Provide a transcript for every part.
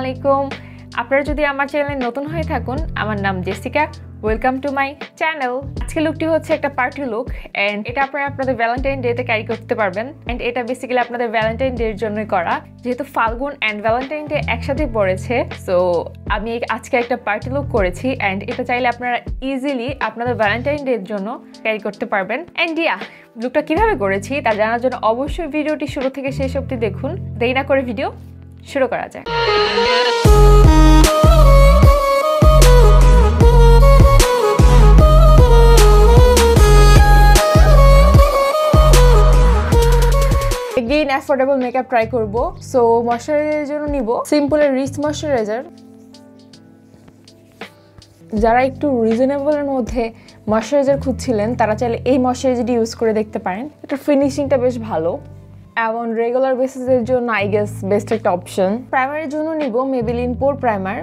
আলাইকুম আপনারা যদি আমার চ্যানেলে নতুন হয়ে থাকুন আমার নাম Jessica welcome to my channel আজকে লুকটি হচ্ছে একটা পার্টি লুক এন্ড এটা আপনারা আপনাদের ভ্যালেন্টাইন ডে তে ক্যারি করতে পারবেন এন্ড এটা বেসিক্যালি আপনাদের ভ্যালেন্টাইন ডে এর জন্যই করা যেহেতু ফাল্গুন এন্ড ভ্যালেন্টাইন ডে একসাথে পড়েছে সো আমি আজকে একটা পার্টি লুক করেছি এন্ড এটা চাইলে আপনারা ইজিলি আপনাদের ভ্যালেন্টাইন ডে এর জন্য ক্যারি করতে পারবেন এন্ড লুকটা কিভাবে করেছি তা জানার জন্য অবশ্যই ভিডিওটি শুরু থেকে শেষ অবধি দেখুন দেরি না করে ভিডিও শুরু করা যাক Again affordable makeup try করব সো ময়শ্চারাইজারের জন্য নিব সিম্পল এর রিচ ময়শ্চারাইজার যারা একটু রিজনেবল এর মধ্যে ময়শ্চারাইজার খুঁজছিলেন তারা চাইলে এই ময়শ্চারাইজারটি ইউজ করে দেখতে পারেন এটা ফিনিশিংটা বেশ ভালো এবং রেগুলার বেসিসের জন্য আই গেস বেস্ট একটা অপশন প্রাইমারের জন্য নিব Maybelline পোর প্রাইমার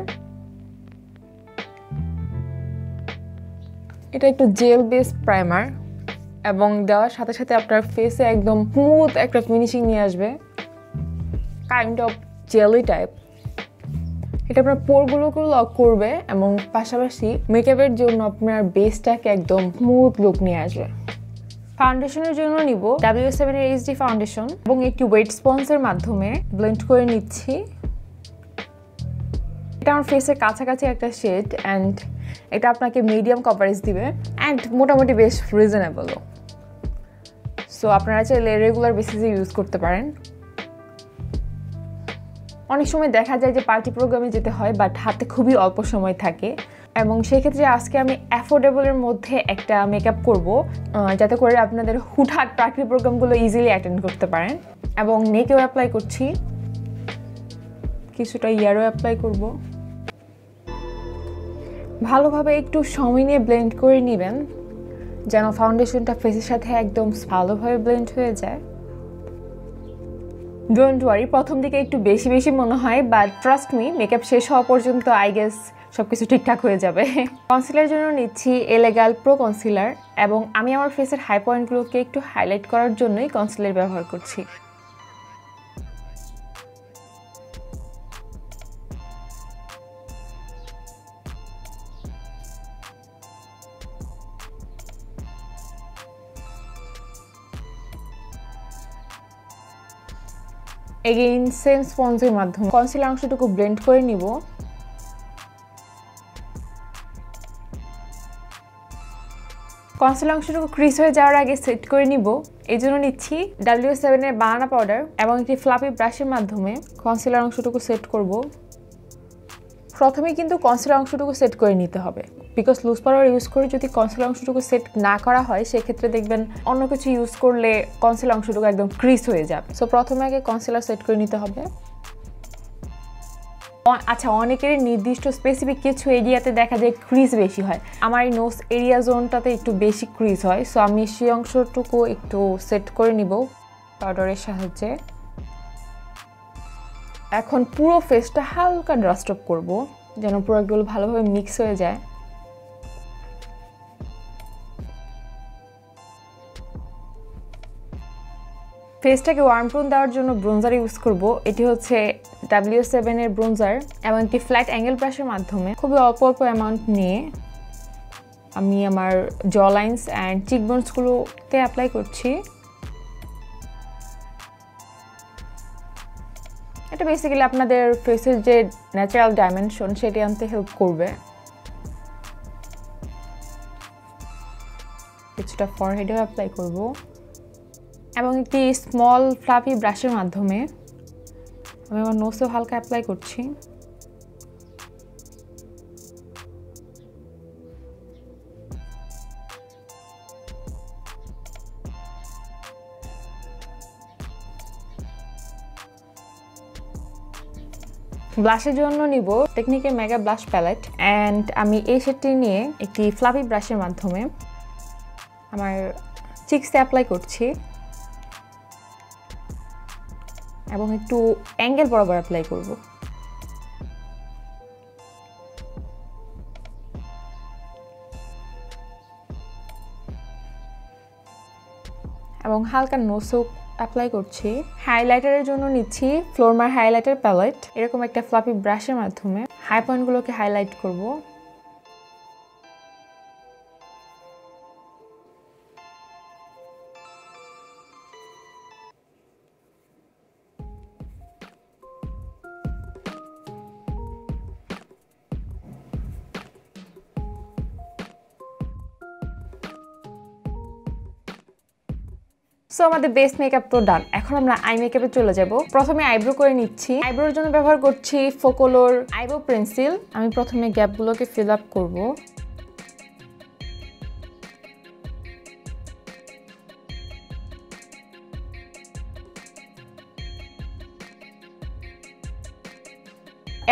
এটা একটু জেল বেস প্রাইমার এবং দেওয়ার সাথে সাথে আপনার ফেসে একদম স্মুথ একটা ফিনিশিং নিয়ে আসবে কাইন্ড অফ জেলি টাইপ এটা আপনার পোরগুলোকে লক করবে এবং পাশাপাশি মেকআপের জন্য আপনার বেসটাকে একদম স্মুথ লুক নিয়ে আসবে ফাউন্ডেশনের জন্য নিব W7 এর HD ফাউন্ডেশন এবং একটি ওয়েট স্পঞ্জের মাধ্যমে ব্লেন্ড করে নিচ্ছি এটা আমার ফেসের কাছাকাছি একটা শেড এন্ড এটা আপনাকে মিডিয়াম কভারেজ দিবে এন্ড মোটামুটি বেশ রিজনেবলও সো আপনারা চাইলে রেগুলার বেসিসে ইউজ করতে পারেন অনেক সময় দেখা যায় যে পার্টি প্রোগ্রামে যেতে হয় বাট হাতে খুবই অল্প সময় থাকে এবং সেই ক্ষেত্রে আজকে আমি অ্যাফোর্ডেবলের মধ্যে একটা মেকআপ করব যাতে করে আপনাদের হুটহাট পার্টি প্রোগ্রামগুলো ইজিলি অ্যাটেন্ড করতে পারেন এবং নেকেও অ্যাপ্লাই করছি কিছুটা ইয়ারও অ্যাপ্লাই করব ভালোভাবে একটু সময় নিয়ে ব্লেন্ড করে নেবেন যেন ফাউন্ডেশনটা ফেসের সাথে একদম ভালোভাবে ব্লেন্ড হয়ে যায় ডোন্ট ওয়ারি প্রথম দিকে একটু বেশি বেশি মনে হয় বাট ট্রাস্ট মি মেকআপ শেষ হওয়া পর্যন্ত আই গেস সবকিছু ঠিকঠাক হয়ে যাবে কনসিলার জন্য নিচ্ছি এলেগাল প্রো কনসিলার এবং আমি আমার ফেসের হাই পয়েন্টগুলোকে একটু হাইলাইট করার জন্যই কনসিলার ব্যবহার করছি এগেইন সেম স্পঞ্জের মাধ্যমে কনসিলার অংশটুকু ব্লেন্ড করে নিব কনসিলার অংশটুকু ক্রিজ হয়ে যাওয়ার আগে সেট করে নিব এই জন্য নিচ্ছি W7 এর বানানা পাউডার এবং একটি ফ্লাফি ব্রাশের মাধ্যমে কনসিলার অংশটুকু সেট করব প্রথমে কিন্তু কনসিলার অংশটুকু সেট করে নিতে হবে বিকজ লুজ পাউডার ইউজ করে যদি কনসিলার অংশটুকু সেট না করা হয় সেক্ষেত্রে দেখবেন অন্য কিছু ইউজ করলে কনসিলার অংশটুকু একদম ক্রিজ হয়ে যাবে সো প্রথমে আগে কনসিলার সেট করে নিতে হবে আচ্ছা অনেকেরই নির্দিষ্ট স্পেসিফিক কিছু এরিয়াতে দেখা যায় ক্রিজ বেশি হয় আমার এই নোজ এরিয়া জোনটাতে একটু বেশি ক্রিজ হয় সো আমি সেই অংশটুকু একটু সেট করে নিব পাউডারের সাহায্যে এখন পুরো ফেসটা হালকা ডাস্ট অফ করব যেন প্রোডাক্টগুলো ভালোভাবে মিক্স হয়ে যায় ফেসটাকে ওয়ার্ম টোন দেওয়ার জন্য ব্রোঞ্জার ইউজ করব এটি হচ্ছে W7 এর ব্রোঞ্জার এবং একটি ফ্ল্যাট অ্যাঙ্গেল ব্রাশের মাধ্যমে খুবই অল্প অল্প অ্যামাউন্ট নিয়ে আমি আমার জ লাইন্স অ্যান্ড চিকবোনসগুলোতে অ্যাপ্লাই করছি এটা বেসিক্যালি আপনাদের ফেসের যে ন্যাচারাল ডাইমেনশন সেটি আনতে হেল্প করবে কিছুটা ফরহেডেও অ্যাপ্লাই করব এবং একটি স্মল ফ্লাফি ব্রাশের মাধ্যমে আমি আমার নোজেও হালকা অ্যাপ্লাই করছি ব্লাশের জন্য নিব টেকনিকের মেগা ব্লাশ প্যালেট অ্যান্ড আমি এই শেডটি নিয়ে একটি ফ্লাফি ব্রাশের মাধ্যমে আমার চিকসে অ্যাপ্লাই করছি এবং একটু অ্যাঙ্গেল বরাবর অ্যাপ্লাই করব এবং হালকা নোজও অ্যাপ্লাই করছি। হাইলাইটারের জন্য নিচ্ছি ফ্লোরমার হাইলাইটার প্যালেট। এরকম একটা ফ্লাফি ব্রাশের মাধ্যমে হাই পয়েন্টগুলোকে হাইলাইট করব। সো আমাদের বেস মেকআপ তো ডান। এখন আমরা আই মেকআপে চলে যাব। প্রথমে আইব্রো করে নিচ্ছি। আইব্রোর জন্য ব্যবহার করছি ফোকোলোর আইব্রো পেন্সিল। আমি প্রথমে গ্যাপগুলোকে ফিল আপ করব।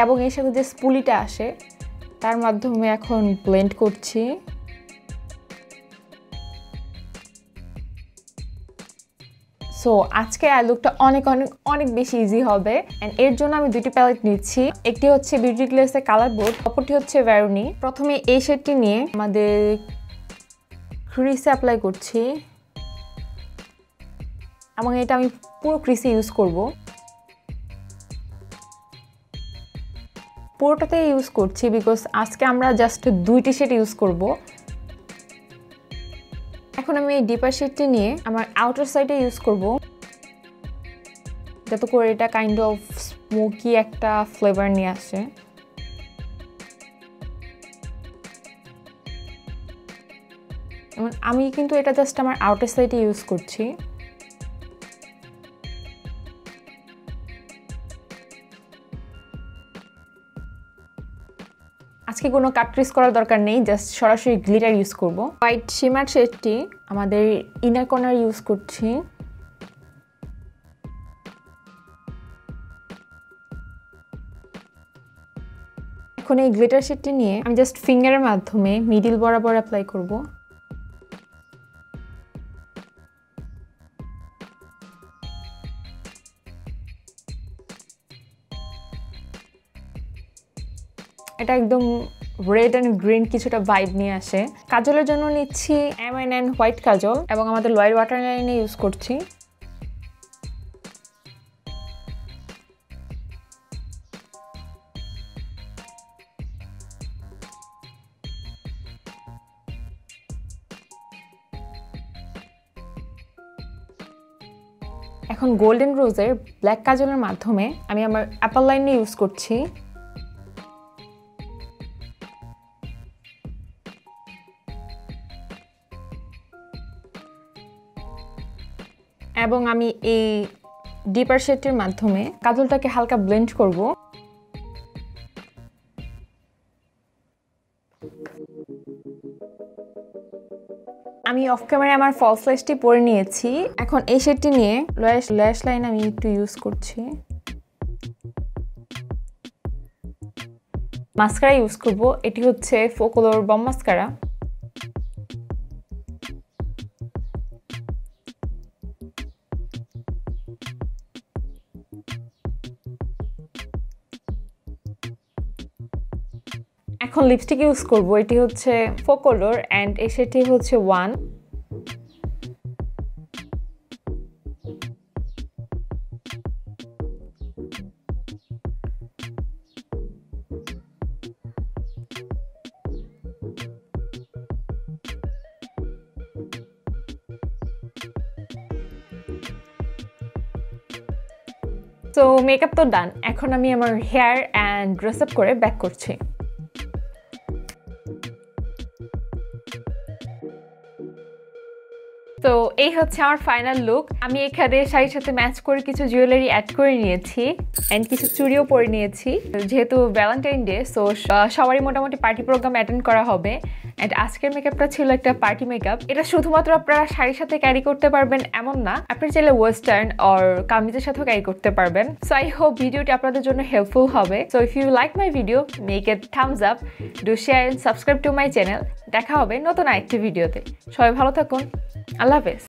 এবং এর সাথে যে স্পুলিটা আসে তার মাধ্যমে এখন ব্লেন্ড করছি। সো আজকে আই লুকটা অনেক অনেক অনেক বেশি ইজি হবে। এন্ড এর জন্য আমি দুটি প্যালেট নিচ্ছি। একটি হচ্ছে বিউটি গ্লেজের কালার বোর্ড, অপরটি হচ্ছে ভেরোনি। প্রথমে এই শেডটি নিয়ে আমাদের ক্রিসে অ্যাপ্লাই করছি এবং এটা আমি পুরো ক্রিসে ইউজ করব। পুরোটাতে ইউজ করছি বিকজ আজকে আমরা জাস্ট দুইটি শেড ইউজ করব। এখন আমি এই ডিপার শেডটি নিয়ে আমার আউটার সাইডে ইউজ করব, যাতে করে এটা কাইন্ড অফ স্মোকি একটা ফ্লেভার নিয়ে আসে। আমি কিন্তু এটা জাস্ট আমার আউটার সাইডে ইউজ করছি। আজকে কোনো কাটরিস করার দরকার নেই, জাস্ট সরাসরি গ্লিটার ইউজ করব। হোয়াইট শিমার শেডটি আমাদের ইনার কর্নার ইউজ করছি। এখন এই গ্লিটার শেডটি নিয়ে আমি জাস্ট ফিঙ্গারের মাধ্যমে মিডল বরাবর অ্যাপ্লাই করব। এটা একদম রেড অ্যান্ড গ্রিন কিছুটা ভাইব নিয়ে আসে। কাজলের জন্য নিচ্ছি M&N হোয়াইট কাজল এবং আমাদের লয়ের ওয়াটারলাইনে ইউজ করছি। এখন গোল্ডেন রোজের ব্ল্যাক কাজলের মাধ্যমে আমি আমার অ্যাপল লাইনে ইউজ করছি। এবং আমি এই ডিপার শেডটির মাধ্যমে কাজলটাকে হালকা ব্লেন্ড করব। আমি অফ ক্যামেরায় আমার ফলস ল্যাশটি পরে নিয়েছি। এখন এই শেডটি নিয়ে ল্যাশ লাইন আমি একটু ইউজ করছি। মাস্কারা ইউজ করব, এটি হচ্ছে ফোকোলোর বম মাস্কারা। এখন লিপস্টিক ইউজ করব, এটি হচ্ছে ফোকোলোর এন্ড এই শেডটি হচ্ছে 1। সো মেকআপ তো ডান। এখন আমি আমার হেয়ার এন্ড ড্রেস আপ করে ব্যাক করছি। তো এই হচ্ছে আমার ফাইনাল লুক। আমি এখানে শাড়ির সাথে ম্যাচ করে কিছু জুয়েলারি অ্যাড করে নিয়েছি এন্ড কিছু চুড়িও পরে নিয়েছি। যেহেতু ভ্যালেন্টাইন ডে, সো সবারই মোটামুটি পার্টি প্রোগ্রাম অ্যাটেন্ড করা হবে। এন্ড আজকের মেকআপটা ছিল একটা পার্টি মেকআপ। এটা শুধুমাত্র আপনারা শাড়ির সাথে ক্যারি করতে পারবেন এমন না, আপনি চাইলে ওয়েস্টার্ন অর কামিজের সাথেও ক্যারি করতে পারবেন। সো আই হোপ ভিডিওটি আপনাদের জন্য হেল্পফুল হবে। So if you like my video, make it thumbs up, do share and subscribe to my channel. দেখা হবে নতুন আরেকটি ভিডিওতে। সবাই ভালো থাকুন। আল্লাহ হাফেজ।